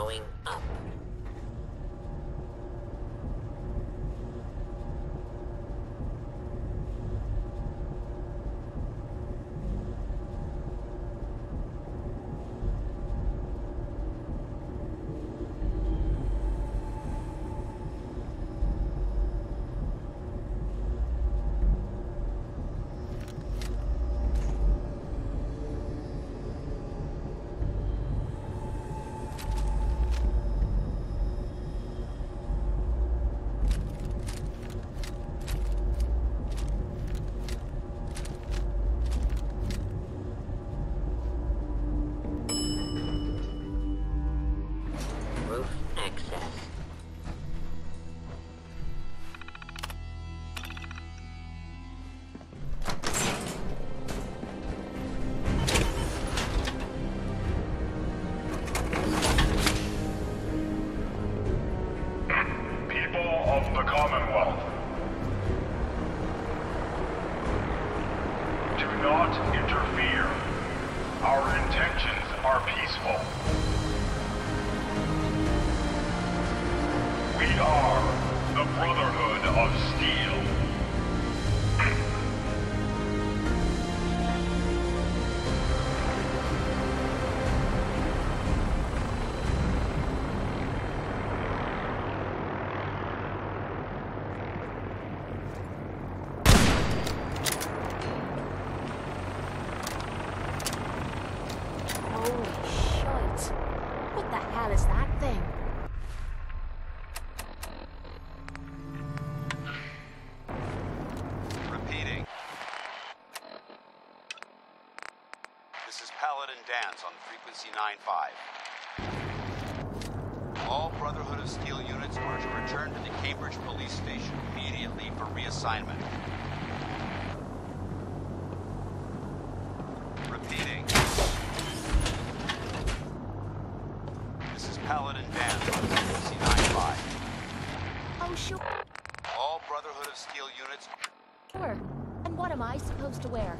going up. Roof access. People of the Commonwealth, do not interfere. Our intentions are peaceful. We are the Brotherhood of Steel. Holy shit. What the hell is that thing? Repeating. This is Paladin Dance on frequency 95. All Brotherhood of Steel units are to return to the Cambridge Police Station immediately for reassignment. Repeating. This is Paladin Dance on frequency 95. Oh, sure. All Brotherhood of Steel units. And what am I supposed to wear?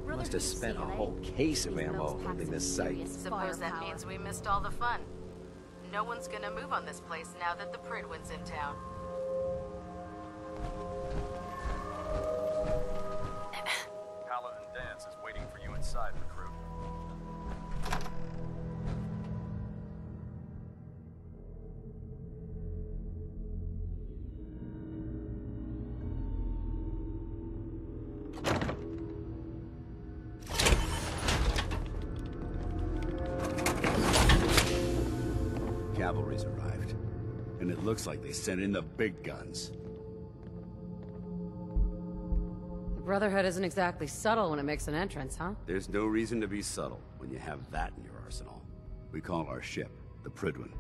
Must have spent a whole case of ammo holding this site. Suppose that means we missed all the fun. No one's gonna move on this place now that the Prydwen's in town. Paladin Dance is waiting for you inside, recruit. Cavalry's arrived, and it looks like they sent in the big guns. The Brotherhood isn't exactly subtle when it makes an entrance, huh? There's no reason to be subtle when you have that in your arsenal. We call our ship the Prydwen.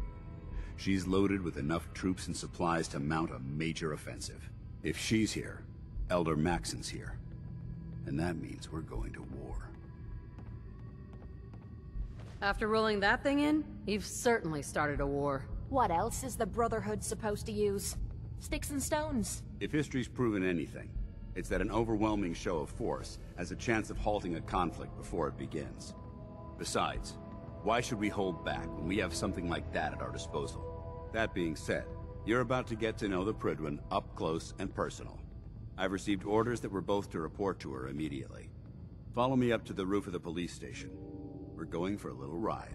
She's loaded with enough troops and supplies to mount a major offensive. If she's here, Elder Maxson's here. And that means we're going to war. After rolling that thing in, you've certainly started a war. What else is the Brotherhood supposed to use? Sticks and stones. If history's proven anything, it's that an overwhelming show of force has a chance of halting a conflict before it begins. Besides, why should we hold back when we have something like that at our disposal? That being said, you're about to get to know the Prydwen up close and personal. I've received orders that we're both to report to her immediately. Follow me up to the roof of the police station. We're going for a little ride.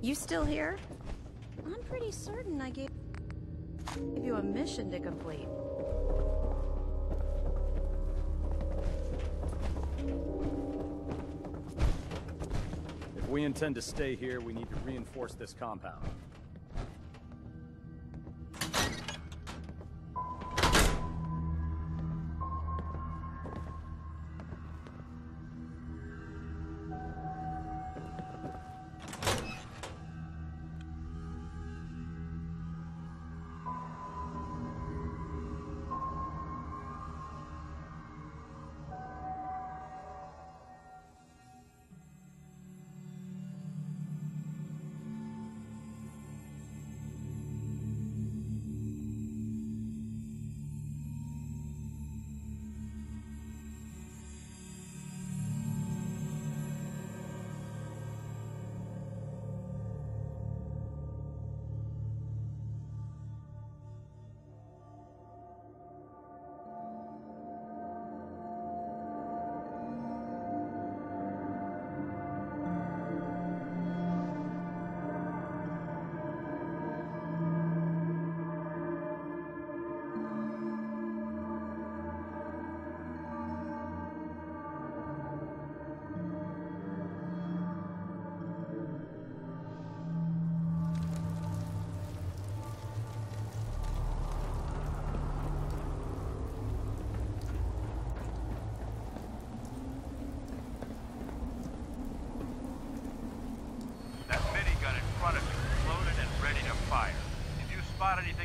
You still here? I'm pretty certain I gave you a mission to complete. If we intend to stay here, we need to reinforce this compound.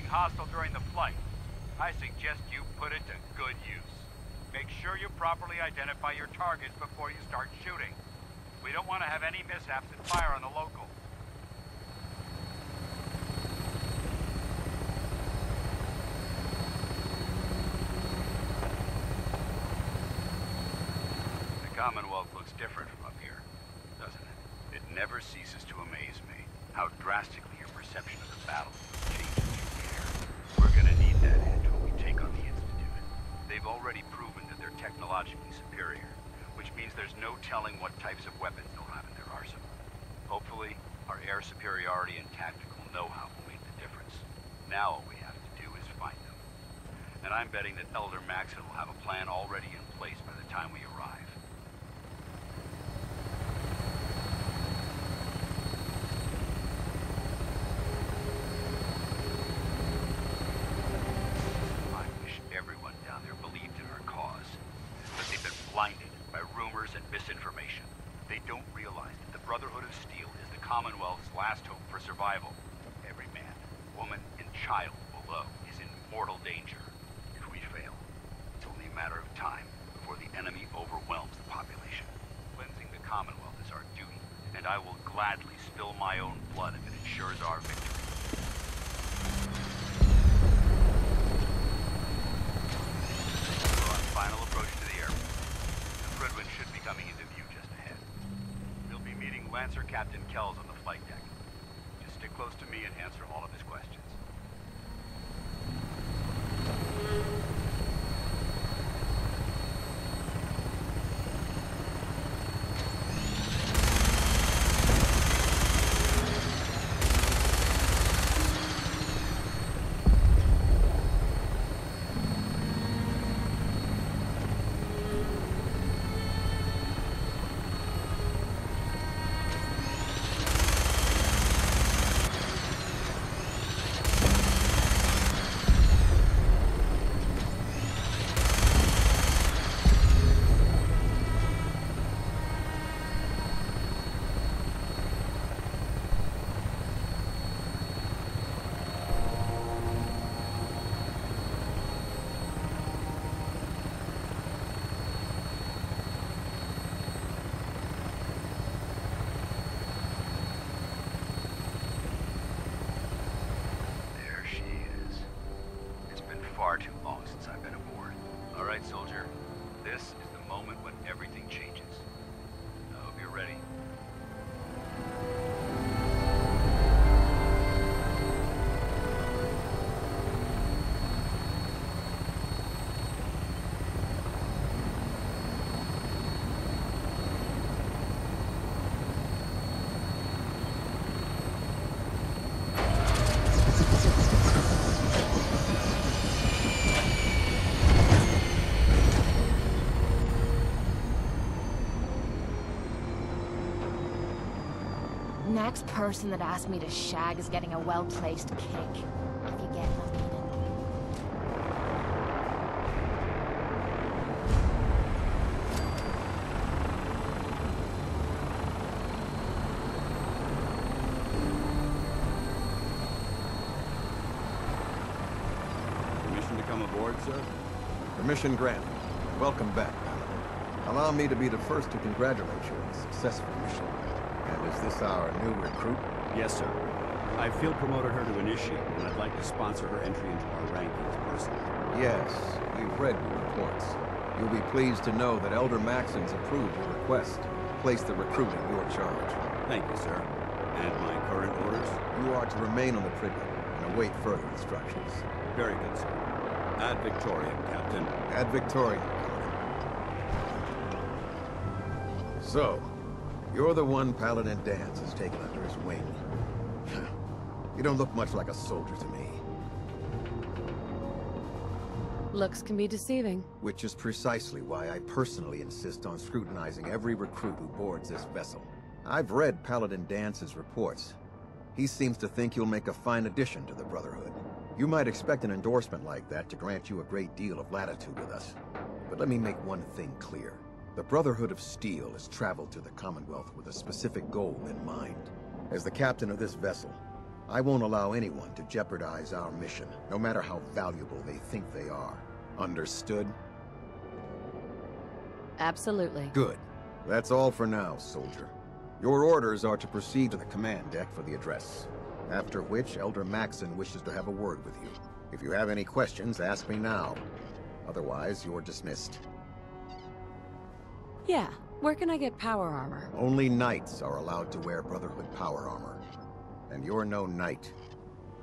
Hostile during the flight. I suggest you put it to good use. Make sure you properly identify your targets before you start shooting. We don't want to have any mishaps and fire on the local. The Commonwealth looks different from up here, doesn't it? It never ceases to amaze me how drastically your perception of the battle changes. We're gonna need that edge when we take on the Institute. They've already proven that they're technologically superior, which means there's no telling what types of weapons they'll have in their arsenal. Hopefully, our air superiority and tactical know-how will make the difference. Now all we have to do is find them. And I'm betting that Elder Maxson will have a plan already in place by the time we arrive. Blinded by rumors and misinformation. They don't realize that the Brotherhood of Steel is the Commonwealth's last hope for survival. Every man, woman, and child below is in mortal danger. If we fail, it's only a matter of time before the enemy overwhelms the population. Cleansing the Commonwealth is our duty, and I will gladly spill my own blood if it ensures our victory. We're on final approach to the airport. Fredwin should be coming into view just ahead. We'll be meeting Lancer Captain Kells on the flight deck. Just stick close to me and answer all of his questions. Far too long since I've been aboard. All right, soldier. This is the moment when everything changes. I hope you're ready. next person that asks me to shag is getting a well-placed kick. If you get what I mean. Permission to come aboard, sir? Permission granted. Welcome back, Paladin. Allow me to be the first to congratulate you on a successful mission. And is this our new recruit? Yes, sir. I field promoted her to initiate, and I'd like to sponsor her entry into our rankings personally. Yes, we've read your reports. You'll be pleased to know that Elder Maxon's approved your request to place the recruit in your charge. Thank you, sir. And my current orders? You are to remain on the Prydwen and await further instructions. Very good, sir. Ad Victoriam, Captain. Ad Victoriam. So, you're the one Paladin Danse has taken under his wing. You don't look much like a soldier to me. Looks can be deceiving. Which is precisely why I personally insist on scrutinizing every recruit who boards this vessel. I've read Paladin Dance's reports. He seems to think you'll make a fine addition to the Brotherhood. You might expect an endorsement like that to grant you a great deal of latitude with us. But let me make one thing clear. The Brotherhood of Steel has traveled to the Commonwealth with a specific goal in mind. As the captain of this vessel, I won't allow anyone to jeopardize our mission, no matter how valuable they think they are. Understood? Absolutely. Good. That's all for now, soldier. Your orders are to proceed to the command deck for the address. After which, Elder Maxon wishes to have a word with you. If you have any questions, ask me now. Otherwise, you're dismissed. Yeah, where can I get power armor? Only knights are allowed to wear Brotherhood power armor. And you're no knight.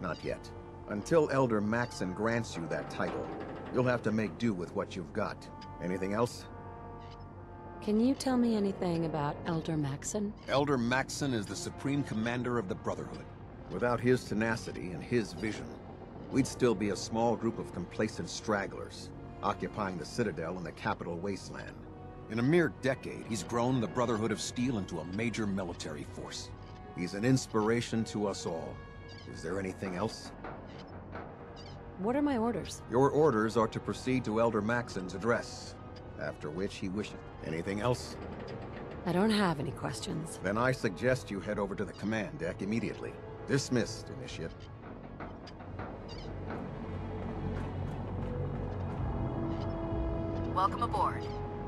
Not yet. Until Elder Maxon grants you that title, you'll have to make do with what you've got. Anything else? Can you tell me anything about Elder Maxon? Elder Maxon is the Supreme Commander of the Brotherhood. Without his tenacity and his vision, we'd still be a small group of complacent stragglers, occupying the Citadel in the capital wasteland. In a mere decade, he's grown the Brotherhood of Steel into a major military force. He's an inspiration to us all. Is there anything else? What are my orders? Your orders are to proceed to Elder Maxon's address, after which he wishes. Anything else? I don't have any questions. Then I suggest you head over to the command deck immediately. Dismissed, Initiate. Welcome aboard.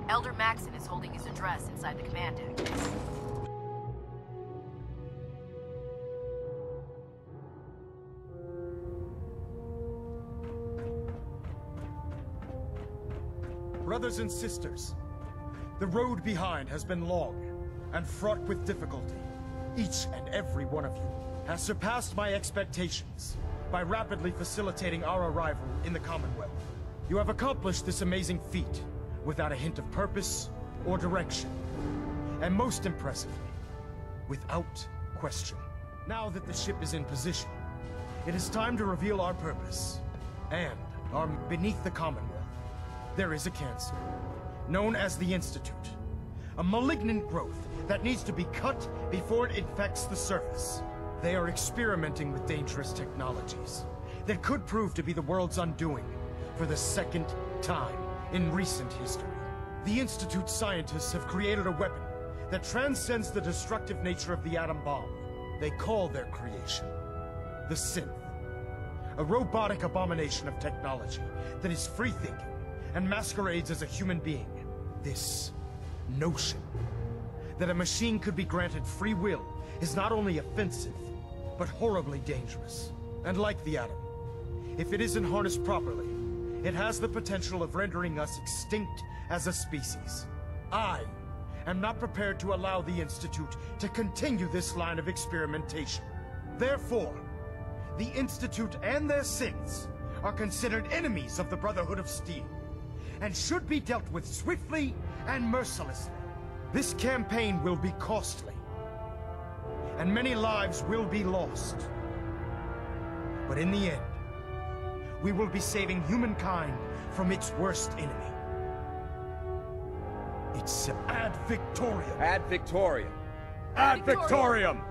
Elder Maxon is holding his address inside the command deck. Brothers and sisters, the road behind has been long and fraught with difficulty. Each and every one of you has surpassed my expectations by rapidly facilitating our arrival in the Commonwealth. You have accomplished this amazing feat without a hint of purpose or direction. And most impressively, without question. Now that the ship is in position, it is time to reveal our purpose. And beneath the Commonwealth, there is a cancer, known as the Institute. A malignant growth that needs to be cut before it infects the surface. They are experimenting with dangerous technologies that could prove to be the world's undoing for the second time in recent history. The Institute's scientists have created a weapon that transcends the destructive nature of the atom bomb. They call their creation the Synth. A robotic abomination of technology that is free-thinking and masquerades as a human being. This notion that a machine could be granted free will is not only offensive, but horribly dangerous. And like the atom, if it isn't harnessed properly, it has the potential of rendering us extinct as a species. I am not prepared to allow the Institute to continue this line of experimentation. Therefore, the Institute and their synths are considered enemies of the Brotherhood of Steel, and should be dealt with swiftly and mercilessly. This campaign will be costly, and many lives will be lost. But in the end, we will be saving humankind from its worst enemy. It's Ad Victoriam. Ad Victoriam. Ad Victoriam!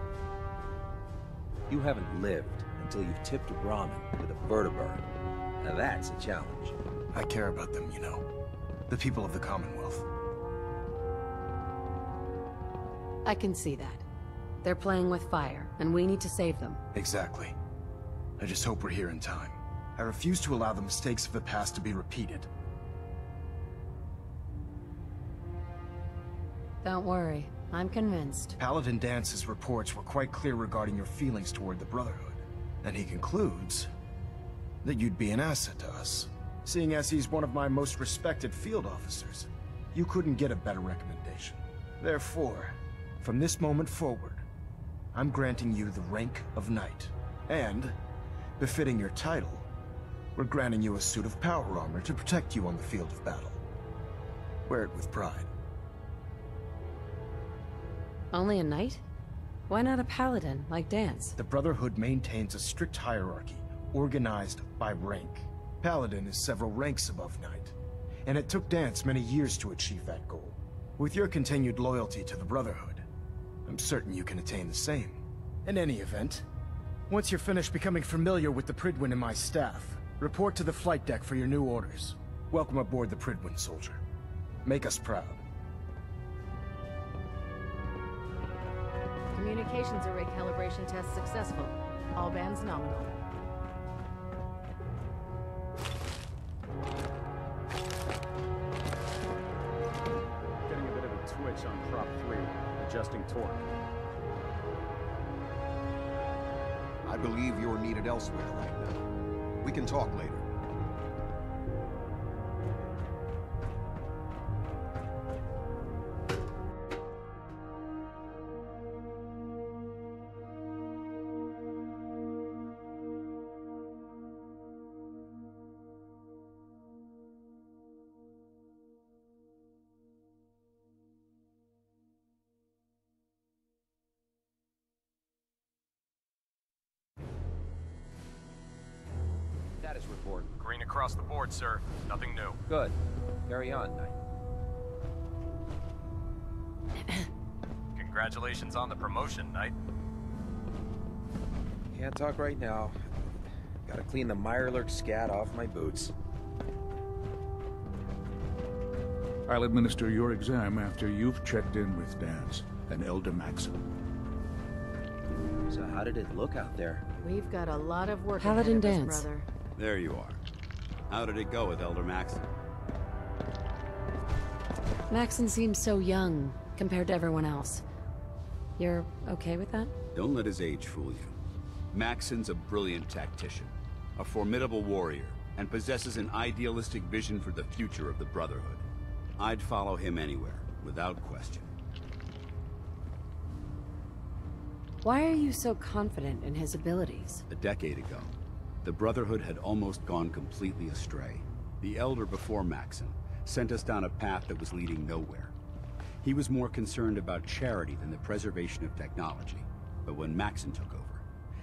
You haven't lived until you've tipped Ramen with a vertibird. Now that's a challenge. I care about them, you know. The people of the Commonwealth. I can see that. They're playing with fire, and we need to save them. Exactly. I just hope we're here in time. I refuse to allow the mistakes of the past to be repeated. Don't worry. I'm convinced. Paladin Dance's reports were quite clear regarding your feelings toward the Brotherhood. And he concludes that you'd be an asset to us. Seeing as he's one of my most respected field officers, you couldn't get a better recommendation. Therefore, from this moment forward, I'm granting you the rank of Knight. And, befitting your title, we're granting you a suit of power armor to protect you on the field of battle. Wear it with pride. Only a knight? Why not a paladin, like Dance? The Brotherhood maintains a strict hierarchy, organized by rank. Paladin is several ranks above Knight, and it took Dance many years to achieve that goal. With your continued loyalty to the Brotherhood, I'm certain you can attain the same. In any event, once you're finished becoming familiar with the Prydwen and my staff, report to the flight deck for your new orders. Welcome aboard the Prydwen, soldier. Make us proud. Communications array calibration test successful. All bands nominal. Getting a bit of a twitch on prop 3. Adjusting torque. I believe you're needed elsewhere right now. We can talk later. Status report. Green across the board, sir. Nothing new. Good. Carry on, Knight. Congratulations on the promotion, Knight. Can't talk right now. Gotta clean the Mirelurk scat off my boots. I'll administer your exam after you've checked in with Dance and Elder Maxim. So how did it look out there? We've got a lot of work Paladin ahead of us, Dance. brother. There you are. How did it go with Elder Maxim? Maxon seems so young compared to everyone else. You're okay with that? Don't let his age fool you. Maxon's a brilliant tactician, a formidable warrior, and possesses an idealistic vision for the future of the Brotherhood. I'd follow him anywhere, without question. Why are you so confident in his abilities? A decade ago, the Brotherhood had almost gone completely astray. The Elder before Maxon sent us down a path that was leading nowhere. He was more concerned about charity than the preservation of technology. But when Maxon took over,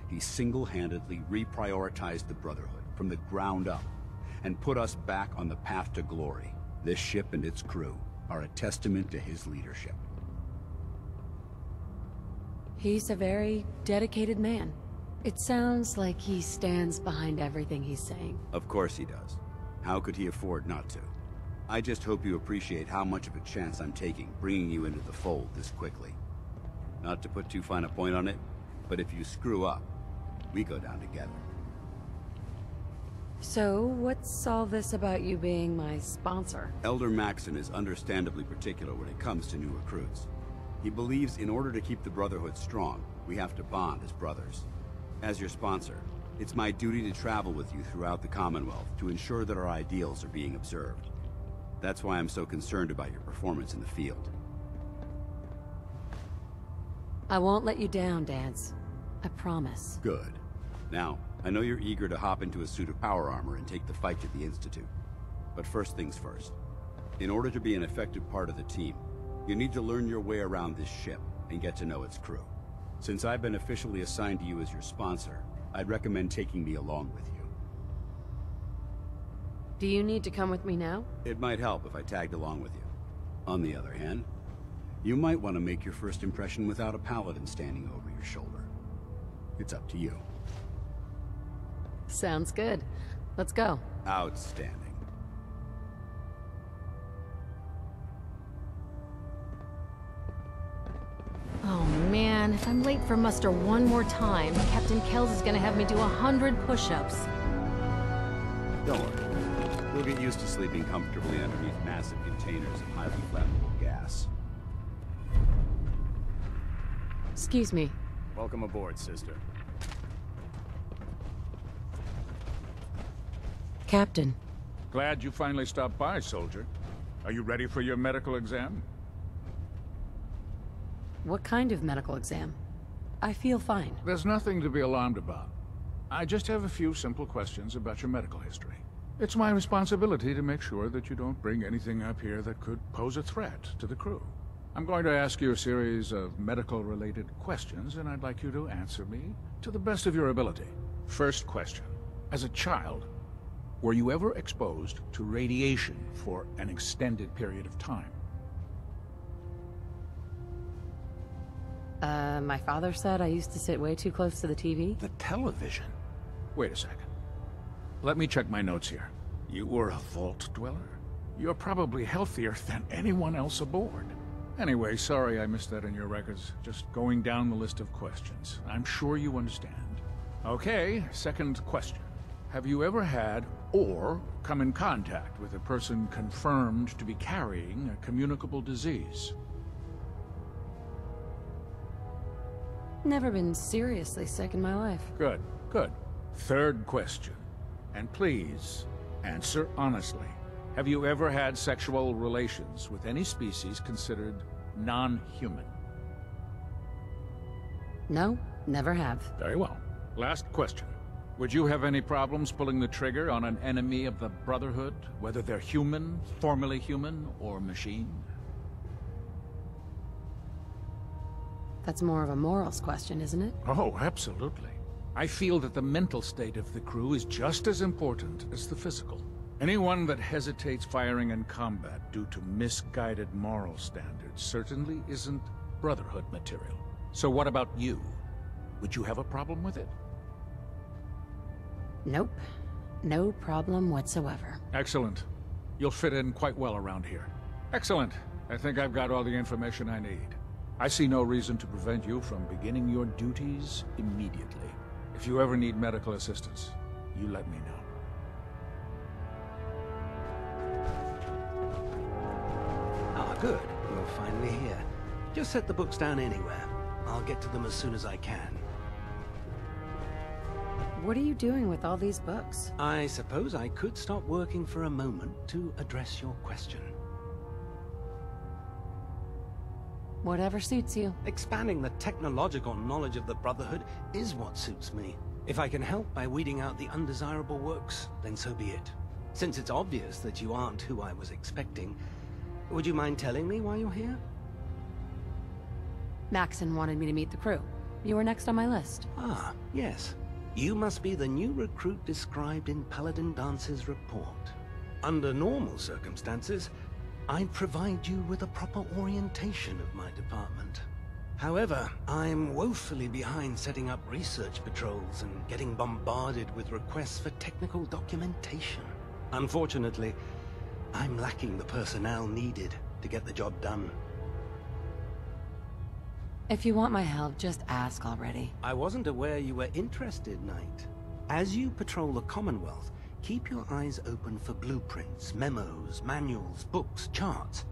he single-handedly reprioritized the Brotherhood from the ground up and put us back on the path to glory. This ship and its crew are a testament to his leadership. He's a very dedicated man. It sounds like he stands behind everything he's saying. Of course he does. How could he afford not to? I just hope you appreciate how much of a chance I'm taking bringing you into the fold this quickly. Not to put too fine a point on it, but if you screw up, we go down together. So, what's all this about you being my sponsor? Elder Maxon is understandably particular when it comes to new recruits. He believes in order to keep the Brotherhood strong, we have to bond as brothers. As your sponsor, it's my duty to travel with you throughout the Commonwealth to ensure that our ideals are being observed. That's why I'm so concerned about your performance in the field. I won't let you down, Dance. I promise. Good. Now, I know you're eager to hop into a suit of power armor and take the fight to the Institute. But first things first. In order to be an effective part of the team, you need to learn your way around this ship and get to know its crew. Since I've been officially assigned to you as your sponsor, I'd recommend taking me along with you. Do you need to come with me now? It might help if I tagged along with you. On the other hand, you might want to make your first impression without a paladin standing over your shoulder. it's up to you. Sounds good. Let's go. Outstanding. Oh man, if I'm late for muster one more time, Captain Kells is gonna have me do 100 push-ups. Don't worry. We'll get used to sleeping comfortably underneath massive containers of highly flammable gas. Excuse me. Welcome aboard, sister. Captain. Glad you finally stopped by, soldier. Are you ready for your medical exam? What kind of medical exam? I feel fine. There's nothing to be alarmed about. I just have a few simple questions about your medical history. It's my responsibility to make sure that you don't bring anything up here that could pose a threat to the crew. I'm going to ask you a series of medical-related questions, and I'd like you to answer me to the best of your ability. First question. As a child, were you ever exposed to radiation for an extended period of time? My father said I used to sit way too close to the TV. The television? Wait a second. Let me check my notes here. You were a vault dweller? You're probably healthier than anyone else aboard. Anyway, sorry I missed that in your records. Just going down the list of questions. I'm sure you understand. Okay, second question. Have you ever had or come in contact with a person confirmed to be carrying a communicable disease? Never been seriously sick in my life. Good, good. Third question. And please, answer honestly. Have you ever had sexual relations with any species considered non-human? No, never have. Very well. Last question. Would you have any problems pulling the trigger on an enemy of the Brotherhood, whether they're human, formerly human, or machine? That's more of a morals question, isn't it? Oh, absolutely. I feel that the mental state of the crew is just as important as the physical. Anyone that hesitates firing in combat due to misguided moral standards certainly isn't Brotherhood material. So what about you? Would you have a problem with it? Nope. No problem whatsoever. Excellent. You'll fit in quite well around here. Excellent. I think I've got all the information I need. I see no reason to prevent you from beginning your duties immediately. If you ever need medical assistance, you let me know. Ah, good. You're finally here. Just set the books down anywhere. I'll get to them as soon as I can. What are you doing with all these books? I suppose I could stop working for a moment to address your question. Whatever suits you. Expanding the technological knowledge of the Brotherhood is what suits me. If I can help by weeding out the undesirable works, then so be it. Since it's obvious that you aren't who I was expecting, would you mind telling me why you're here? Maxon wanted me to meet the crew. You were next on my list. Ah, yes. You must be the new recruit described in Paladin Dance's report. Under normal circumstances, I'd provide you with a proper orientation of my department. However, I'm woefully behind setting up research patrols and getting bombarded with requests for technical documentation. Unfortunately, I'm lacking the personnel needed to get the job done. If you want my help, just ask already. I wasn't aware you were interested, Knight. As you patrol the Commonwealth, keep your eyes open for blueprints, memos, manuals, books, charts.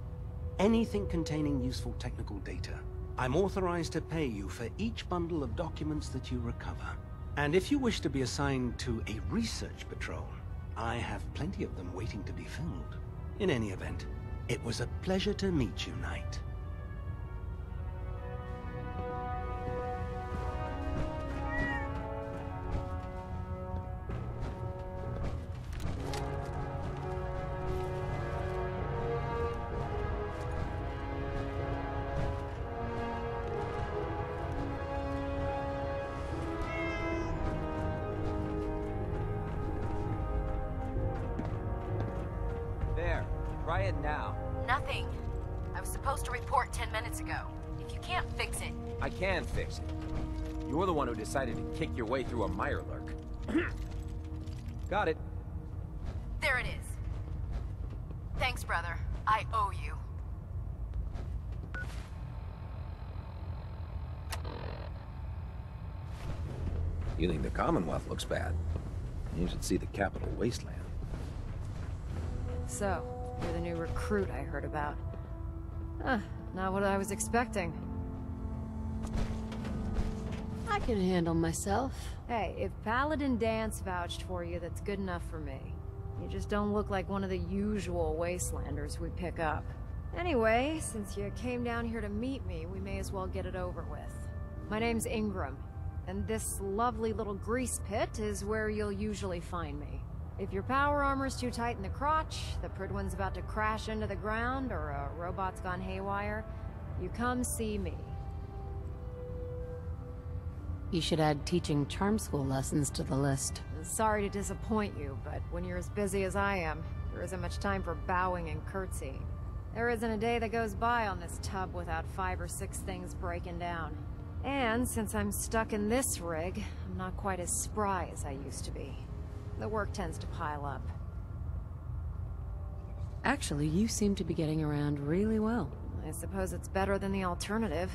Anything containing useful technical data. I'm authorized to pay you for each bundle of documents that you recover. And if you wish to be assigned to a research patrol, I have plenty of them waiting to be filled. In any event, it was a pleasure to meet you, Knight. There. Try it now. Nothing. I was supposed to report 10 minutes ago. If you can't fix it. I can fix it. You're the one who decided to kick your way through a Mirelurk. Got it. There it is. Thanks, brother. I owe you. You think the Commonwealth looks bad? You should see the capital wasteland. So, you're the new recruit I heard about. Not what I was expecting. I can handle myself. Hey, if Paladin Danse vouched for you, that's good enough for me. You just don't look like one of the usual wastelanders we pick up. Anyway, since you came down here to meet me, we may as well get it over with. My name's Ingram, and this lovely little grease pit is where you'll usually find me. If your power armor's too tight in the crotch, the Prydwen's about to crash into the ground, or a robot's gone haywire, you come see me. You should add teaching charm school lessons to the list. Sorry to disappoint you, but when you're as busy as I am, there isn't much time for bowing and curtsying. There isn't a day that goes by on this tub without 5 or 6 things breaking down. And since I'm stuck in this rig, I'm not quite as spry as I used to be. The work tends to pile up. Actually, you seem to be getting around really well. I suppose it's better than the alternative.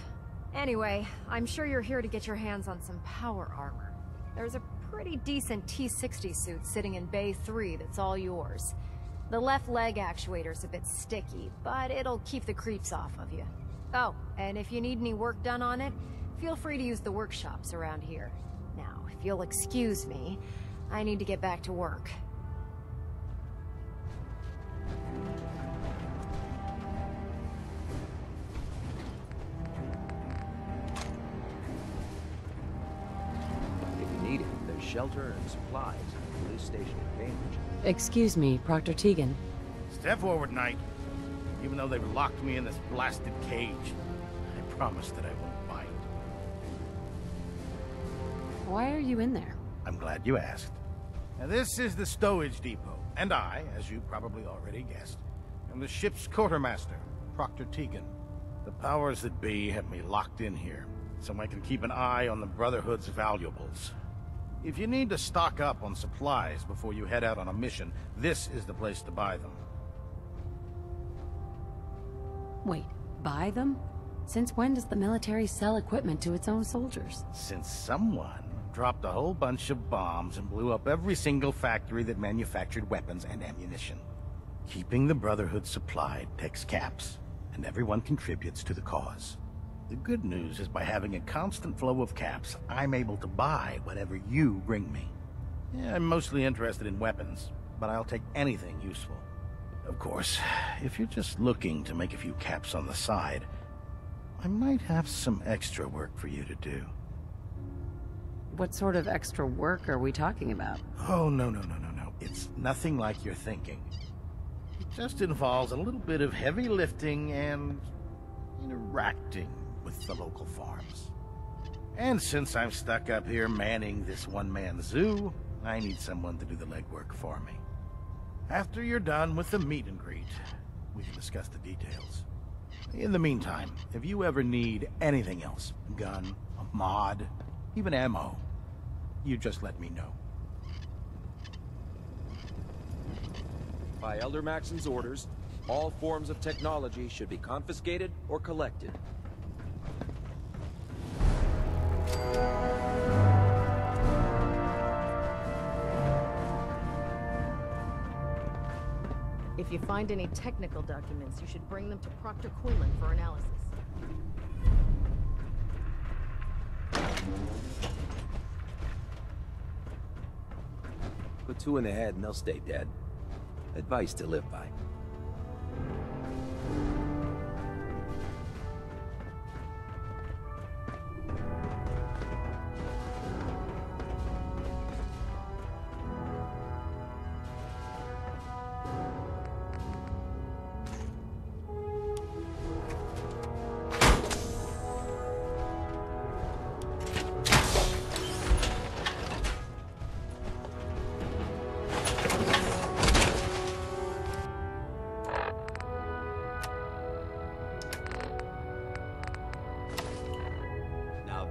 Anyway, I'm sure you're here to get your hands on some power armor. There's a pretty decent T-60 suit sitting in Bay 3 that's all yours. The left leg actuator's a bit sticky, but it'll keep the creeps off of you. Oh, and if you need any work done on it, feel free to use the workshops around here. Now, if you'll excuse me, I need to get back to work. Shelter and supplies at the police station in Cambridge. Excuse me, Proctor Tegan. Step forward, Knight. Even though they've locked me in this blasted cage, I promise that I won't bite. Why are you in there? I'm glad you asked. Now, this is the stowage depot, and I, as you probably already guessed, am the ship's quartermaster, Proctor Tegan. The powers that be have me locked in here, so I can keep an eye on the Brotherhood's valuables. If you need to stock up on supplies before you head out on a mission, this is the place to buy them. Wait, buy them? Since when does the military sell equipment to its own soldiers? Since someone dropped a whole bunch of bombs and blew up every single factory that manufactured weapons and ammunition. Keeping the Brotherhood supplied takes caps, and everyone contributes to the cause. The good news is by having a constant flow of caps, I'm able to buy whatever you bring me. Yeah, I'm mostly interested in weapons, but I'll take anything useful. Of course, if you're just looking to make a few caps on the side, I might have some extra work for you to do. What sort of extra work are we talking about? Oh, no. It's nothing like you're thinking. It just involves a little bit of heavy lifting and interacting with the local farms. And since I'm stuck up here manning this one-man zoo, I need someone to do the legwork for me. After you're done with the meet and greet, we can discuss the details. In the meantime, if you ever need anything else, gun, a mod, even ammo, you just let me know. By Elder Maxon's orders, all forms of technology should be confiscated or collected. If you find any technical documents, you should bring them to Proctor Quinlan for analysis. Put 2 in the head and they'll stay dead. Advice to live by.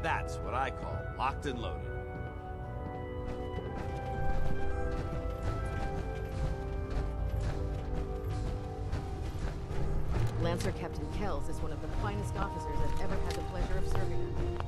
That's what I call locked and loaded. Lancer Captain Kells is one of the finest officers I've ever had the pleasure of serving under.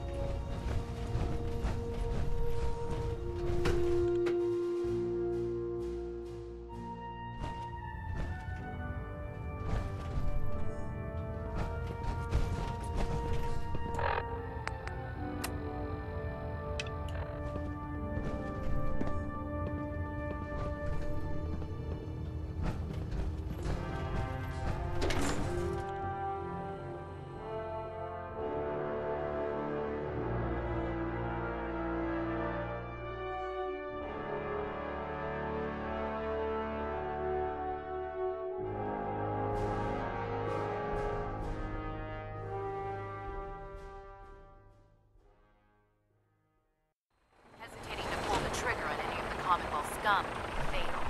Commonwealth scum. Fatal.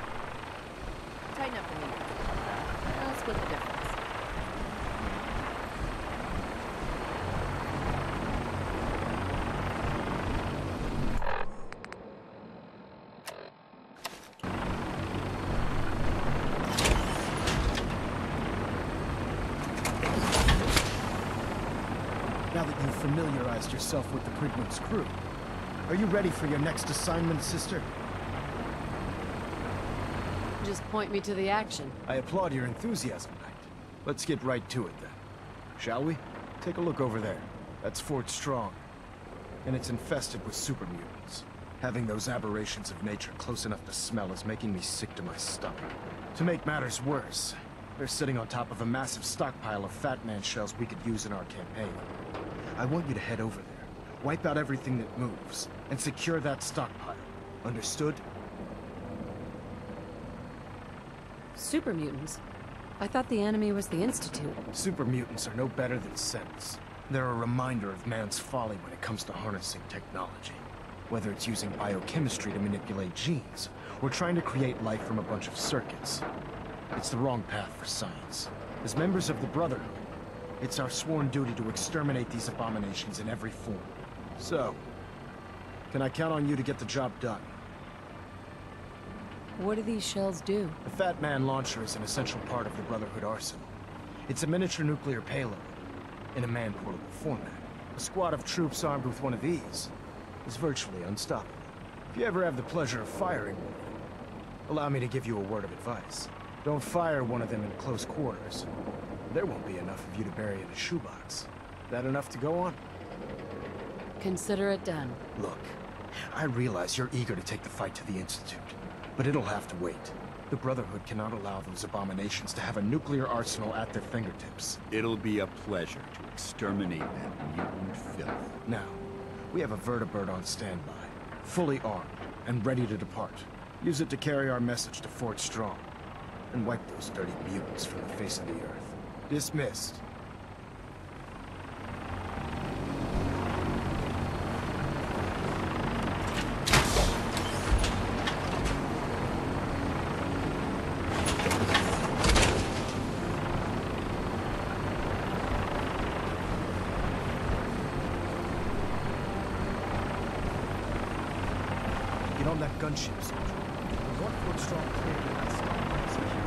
Tighten up the meter. I'll split the difference. Now that you've familiarized yourself with the Prydwen's crew, are you ready for your next assignment, sister? Just point me to the action. I applaud your enthusiasm, Knight. Let's get right to it, then. Shall we? Take a look over there. That's Fort Strong. And it's infested with super mutants. Having those aberrations of nature close enough to smell is making me sick to my stomach. To make matters worse, they're sitting on top of a massive stockpile of Fat Man shells we could use in our campaign. I want you to head over there, wipe out everything that moves, and secure that stockpile. Understood? Super mutants? I thought the enemy was the Institute. Super mutants are no better than Sentinels. They're a reminder of man's folly when it comes to harnessing technology. Whether it's using biochemistry to manipulate genes, or trying to create life from a bunch of circuits. It's the wrong path for science. As members of the Brotherhood, it's our sworn duty to exterminate these abominations in every form. So, can I count on you to get the job done? What do these shells do? The Fat Man launcher is an essential part of the Brotherhood arsenal. It's a miniature nuclear payload, in a man-portable format. A squad of troops armed with one of these is virtually unstoppable. If you ever have the pleasure of firing one, allow me to give you a word of advice. Don't fire one of them in close quarters. There won't be enough of you to bury in a shoebox. That enough to go on? Consider it done. Look, I realize you're eager to take the fight to the Institute, but it'll have to wait. The Brotherhood cannot allow those abominations to have a nuclear arsenal at their fingertips. It'll be a pleasure to exterminate that mutant filth. Now, we have a vertibird on standby, fully armed, and ready to depart. Use it to carry our message to Fort Strong, and wipe those dirty mutants from the face of the earth. Dismissed. Get on that gunship, soldier. We want Fort Strong cleared of that stockpile security.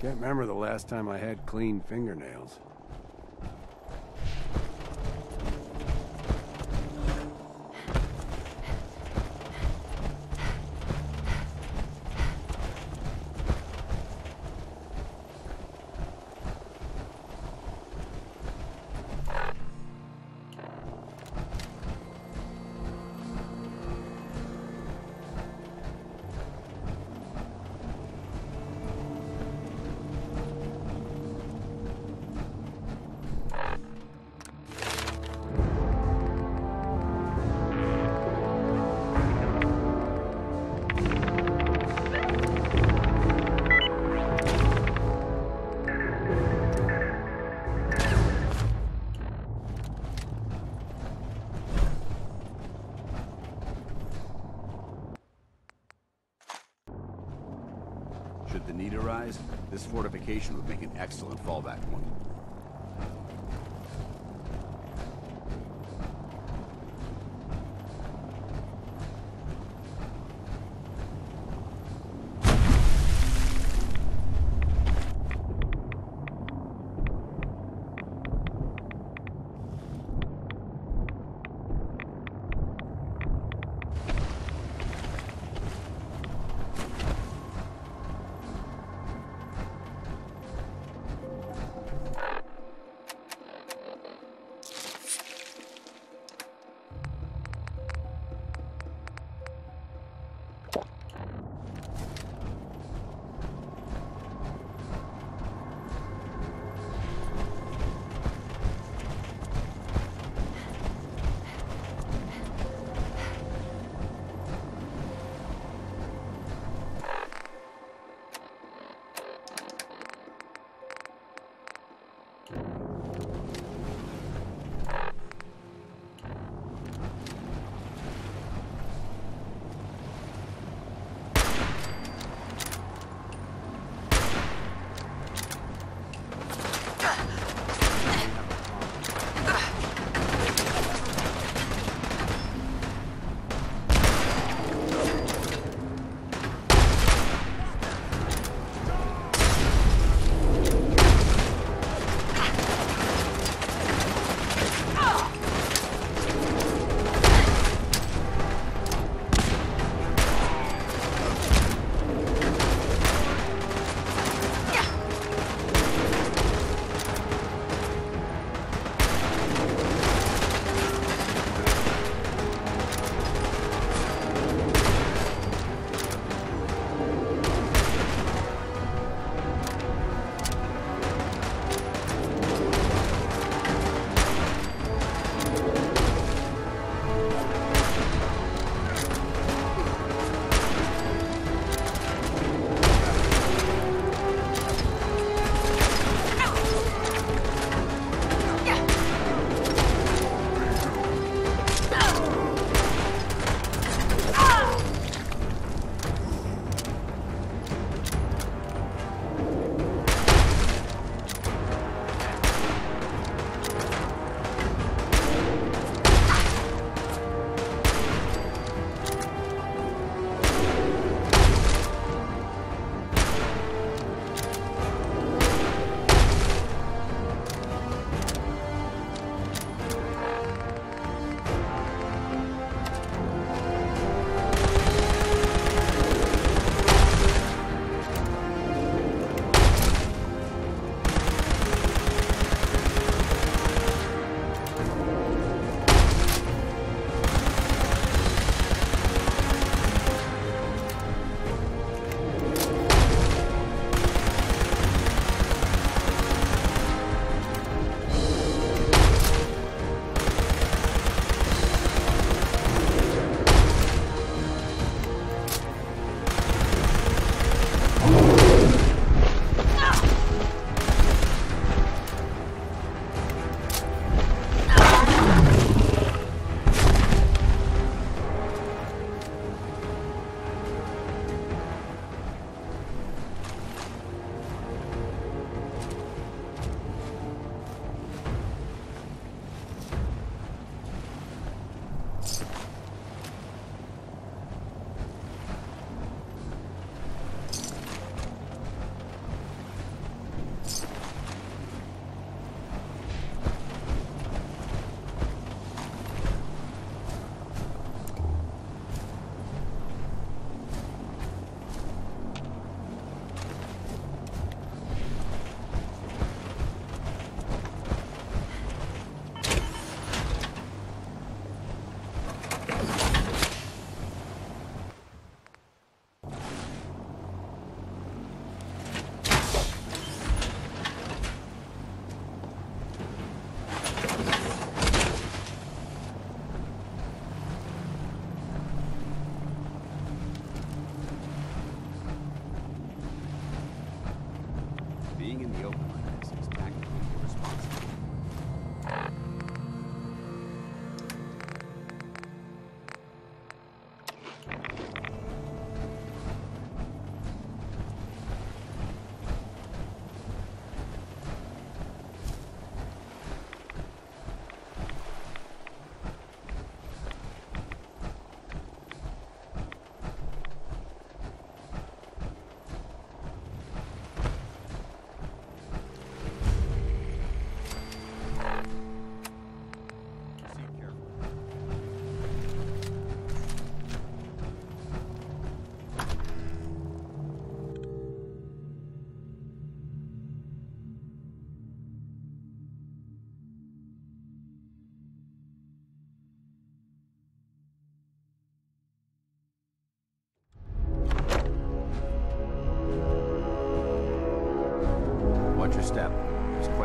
Can't remember the last time I had clean fingernails. Should the need arise, this fortification would make an excellent fallback point.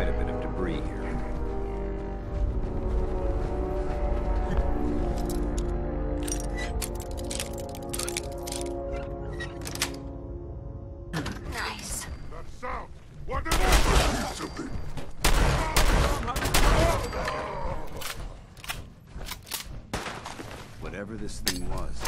quite a bit of debris here. Nice. That sound! What did that something? Whatever this thing was.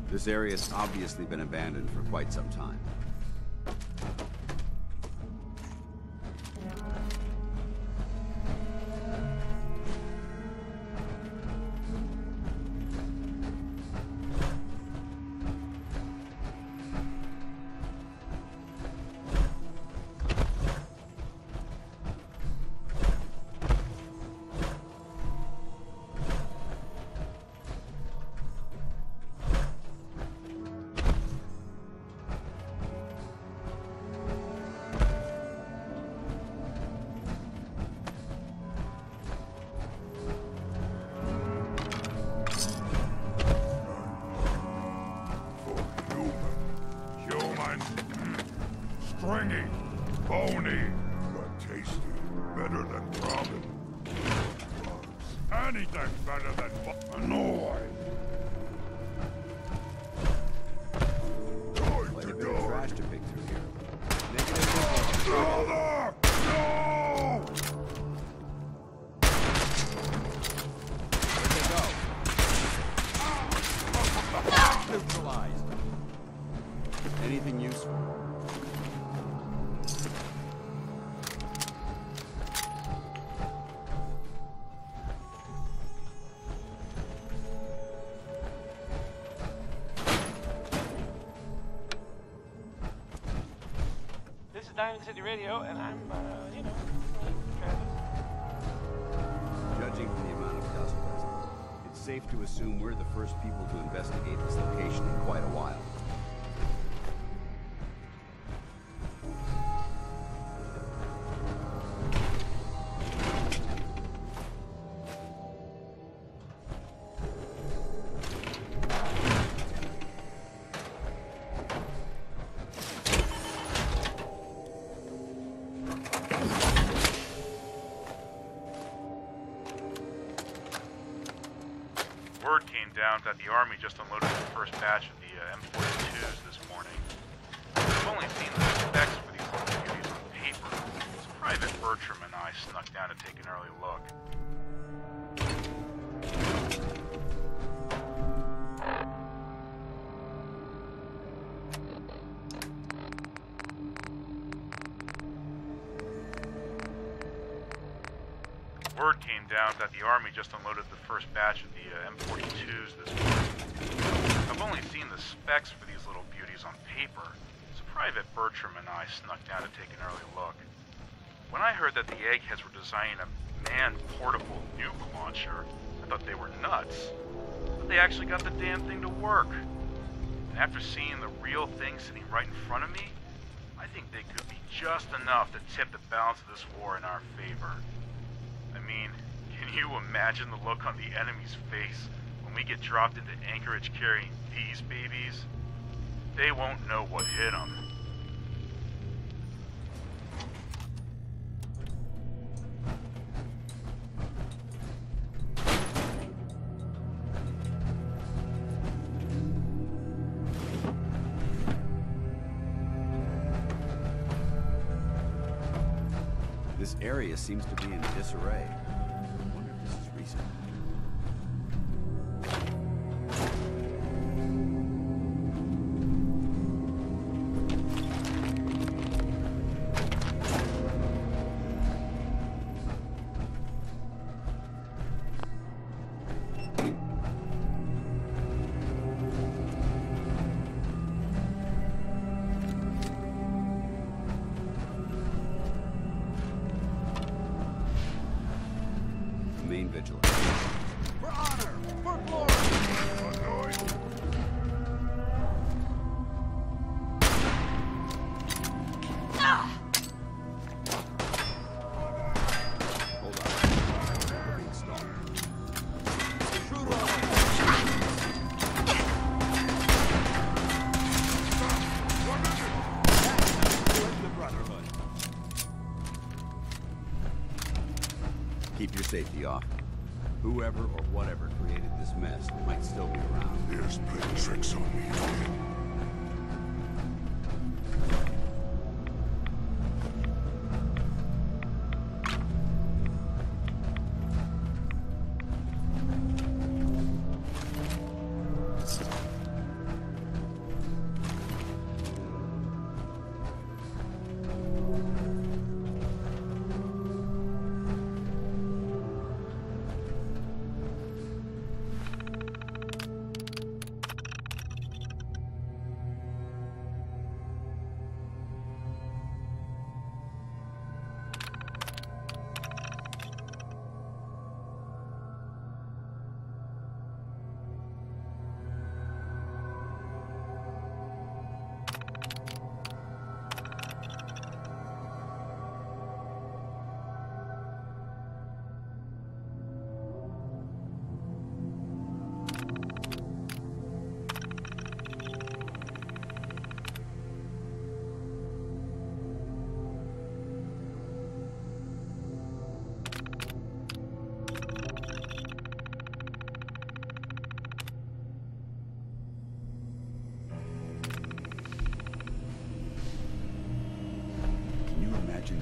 This area's obviously been abandoned for quite some time. Stringy, bony, but tasty. Better than ramen. Anything better than annoy. Quite a bit of trash to pick through here. Brother! No! Where'd they go? Neutralized. Anything useful? Diamond City Radio, and I'm, you know, Travis. Judging from the amount of dust present, it's safe to assume we're the first people to investigate this location in quite a while. Word came down that the Army just unloaded the first batch of the M42s this morning. I've only seen the specs for these little beauties on paper. So Private Bertram and I snuck down to take an early look. Word came down that the Army just unloaded the first batch of the M42s this morning. I've only seen the specs for these little beauties on paper, so Private Bertram and I snuck down to take an early look. When I heard that the Eggheads were designing a manned portable nuke launcher, I thought they were nuts. But they actually got the damn thing to work. And after seeing the real thing sitting right in front of me, I think they could be just enough to tip the balance of this war in our favor. I mean, can you imagine the look on the enemy's face when we get dropped into Anchorage carrying these babies? They won't know what hit them. This area seems to be in disarray. I wonder if this is recent. safety off. Whoever or whatever created this mess might still be around. There's playing tricks on me.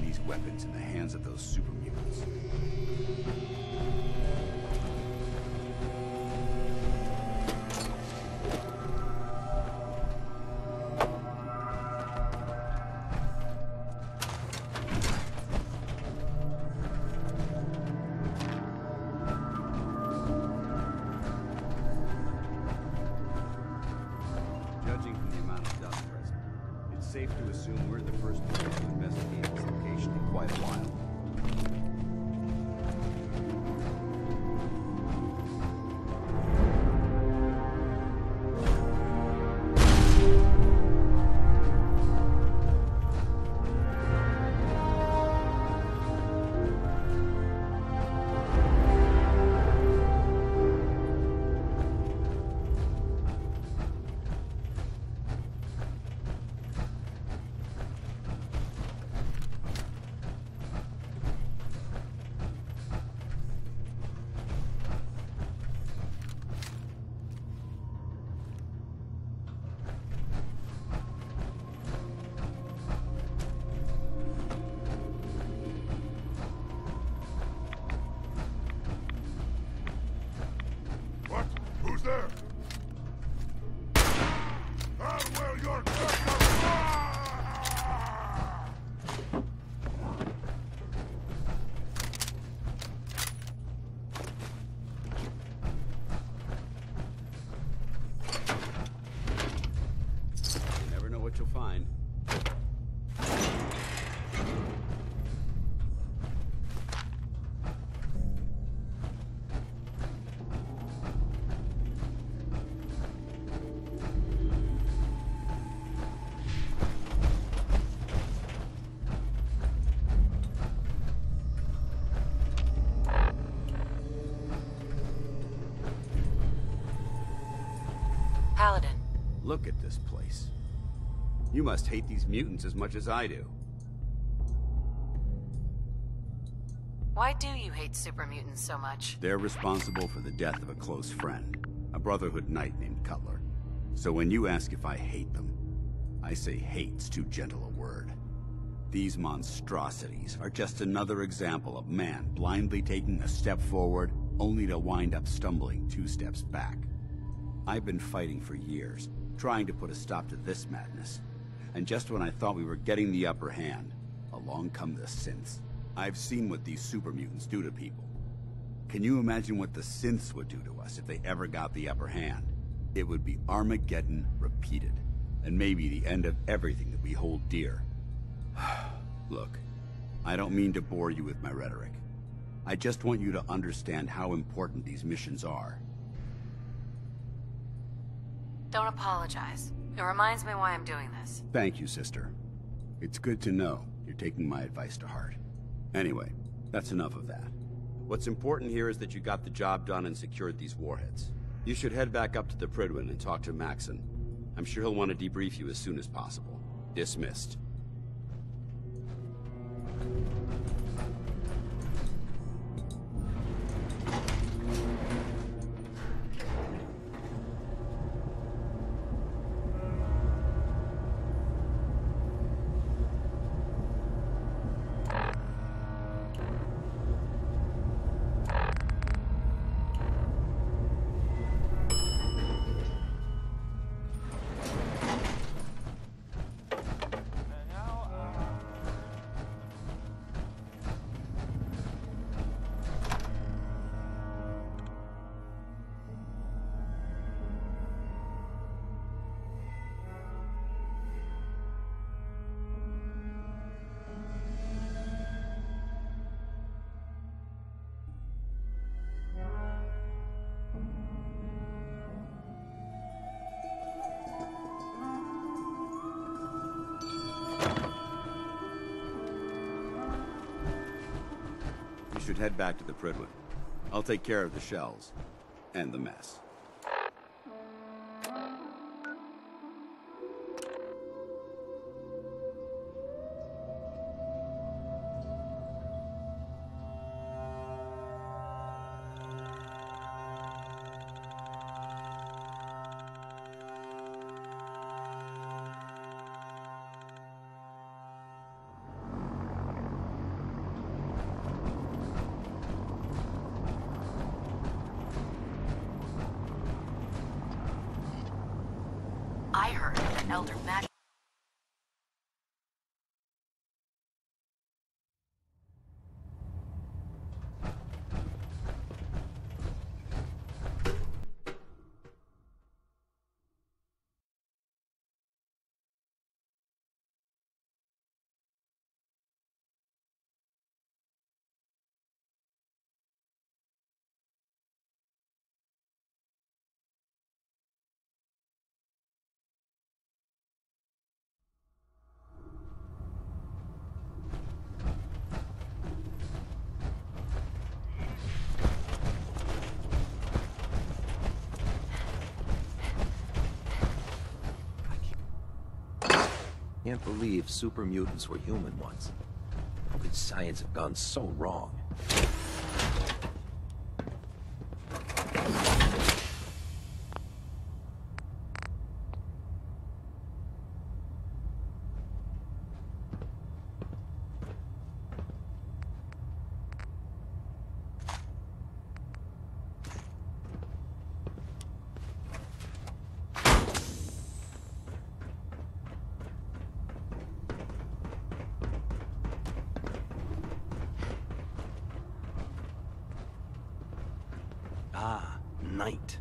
These weapons in the hands of those super mutants. Judging from the amount of dust present, it's safe to assume we're the first people to investigate this location in quite a while. Who's there? Well, you're You never know what you'll find. Paladin. Look at this place. You must hate these mutants as much as I do. Why do you hate super mutants so much? They're responsible for the death of a close friend, a Brotherhood knight named Cutler. So when you ask if I hate them, I say hate's too gentle a word. These monstrosities are just another example of man blindly taking a step forward, only to wind up stumbling 2 steps back. I've been fighting for years, trying to put a stop to this madness. And just when I thought we were getting the upper hand, along come the synths. I've seen what these super mutants do to people. Can you imagine what the synths would do to us if they ever got the upper hand? It would be Armageddon repeated, and maybe the end of everything that we hold dear. Look, I don't mean to bore you with my rhetoric. I just want you to understand how important these missions are. Don't apologize. It reminds me why I'm doing this. Thank you, sister. It's good to know you're taking my advice to heart. Anyway, that's enough of that. What's important here is that you got the job done and secured these warheads. You should head back up to the Prydwen and talk to Maxson. I'm sure he'll want to debrief you as soon as possible. Dismissed. should head back to the Prydwen. I'll take care of the shells and the mess. I heard that Elder Mag... Can't believe super mutants were human once. How could science have gone so wrong? Ah, Knight.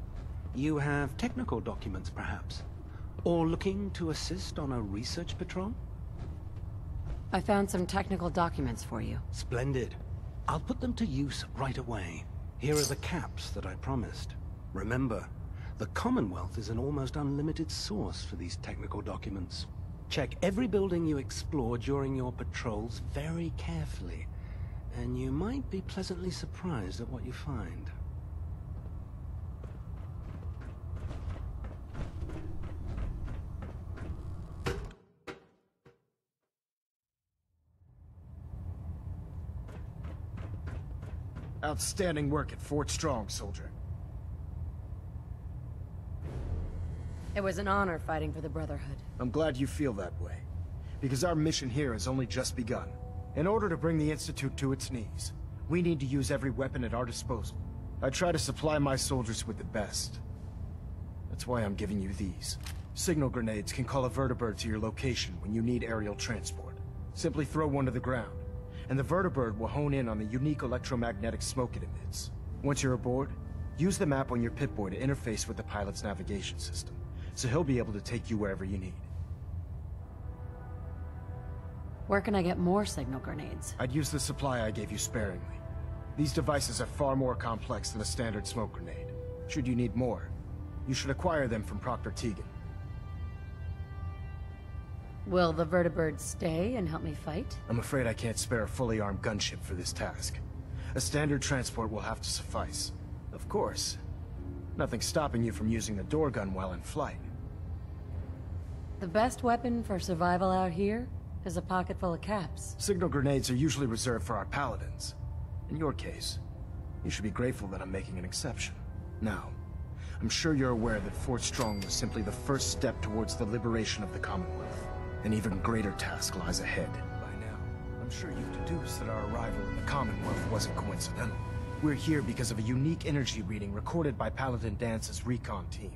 You have technical documents, perhaps? Or looking to assist on a research patrol? I found some technical documents for you. Splendid. I'll put them to use right away. Here are the caps that I promised. Remember, the Commonwealth is an almost unlimited source for these technical documents. Check every building you explore during your patrols very carefully, and you might be pleasantly surprised at what you find. Outstanding work at Fort Strong, soldier. It was an honor fighting for the Brotherhood. I'm glad you feel that way, because our mission here has only just begun. In order to bring the Institute to its knees, we need to use every weapon at our disposal. I try to supply my soldiers with the best. That's why I'm giving you these. Signal grenades can call a vertibird to your location when you need aerial transport. Simply throw one to the ground, and the vertibird will hone in on the unique electromagnetic smoke it emits. Once you're aboard, use the map on your Pip-Boy to interface with the pilot's navigation system, so he'll be able to take you wherever you need. Where can I get more signal grenades? I'd use the supply I gave you sparingly. These devices are far more complex than a standard smoke grenade. Should you need more, you should acquire them from Proctor Tegan. Will the vertibird stay and help me fight? I'm afraid I can't spare a fully armed gunship for this task. A standard transport will have to suffice. Of course, nothing's stopping you from using the door gun while in flight. The best weapon for survival out here is a pocket full of caps. Signal grenades are usually reserved for our paladins. In your case, you should be grateful that I'm making an exception. Now, I'm sure you're aware that Fort Strong was simply the first step towards the liberation of the Commonwealth. An even greater task lies ahead. By now, I'm sure you've deduced that our arrival in the Commonwealth wasn't coincidental. We're here because of a unique energy reading recorded by Paladin Dance's recon team.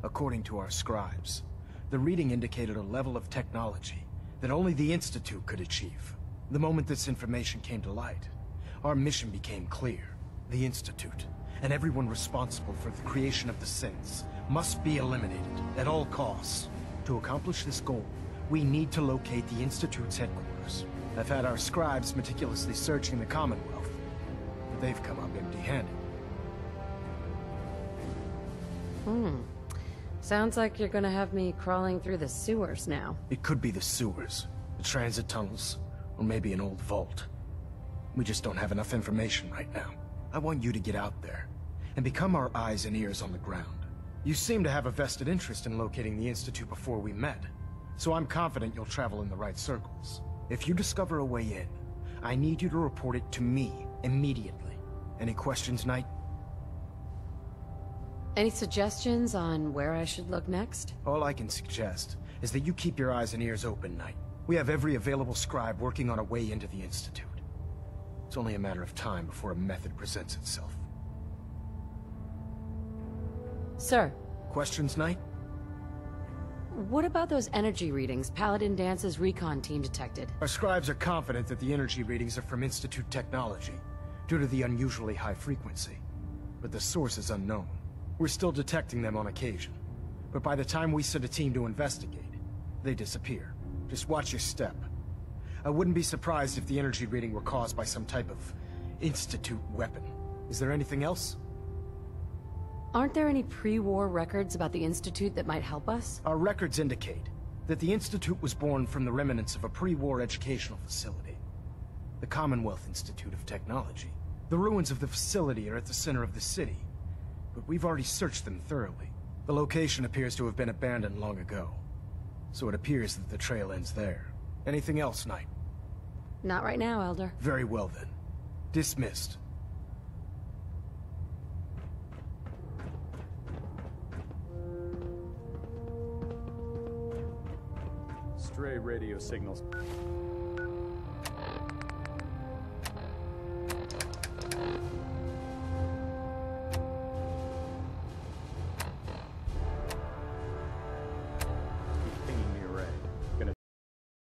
According to our scribes, the reading indicated a level of technology that only the Institute could achieve. The moment this information came to light, our mission became clear. The Institute, and everyone responsible for the creation of the synths, must be eliminated at all costs. To accomplish this goal, we need to locate the Institute's headquarters. I've had our scribes meticulously searching the Commonwealth, but they've come up empty-handed. Sounds like you're gonna have me crawling through the sewers now. It could be the sewers, the transit tunnels, or maybe an old vault. We just don't have enough information right now. I want you to get out there and become our eyes and ears on the ground. You seem to have a vested interest in locating the Institute before we met, so I'm confident you'll travel in the right circles. If you discover a way in, I need you to report it to me immediately. Any questions, Knight? Any suggestions on where I should look next? All I can suggest is that you keep your eyes and ears open, Knight. We have every available scribe working on a way into the Institute. It's only a matter of time before a method presents itself. Sir. Questions, Knight? What about those energy readings Paladin Dance's recon team detected? Our scribes are confident that the energy readings are from Institute technology, due to the unusually high frequency. But the source is unknown. We're still detecting them on occasion. But by the time we send a team to investigate, they disappear. Just watch your step. I wouldn't be surprised if the energy reading were caused by some type of Institute weapon. Is there anything else? Aren't there any pre-war records about the Institute that might help us? Our records indicate that the Institute was born from the remnants of a pre-war educational facility. The Commonwealth Institute of Technology. The ruins of the facility are at the center of the city, but we've already searched them thoroughly. The location appears to have been abandoned long ago, so it appears that the trail ends there. Anything else, Knight? Not right now, Elder. Very well then. Dismissed. Stray radio signals.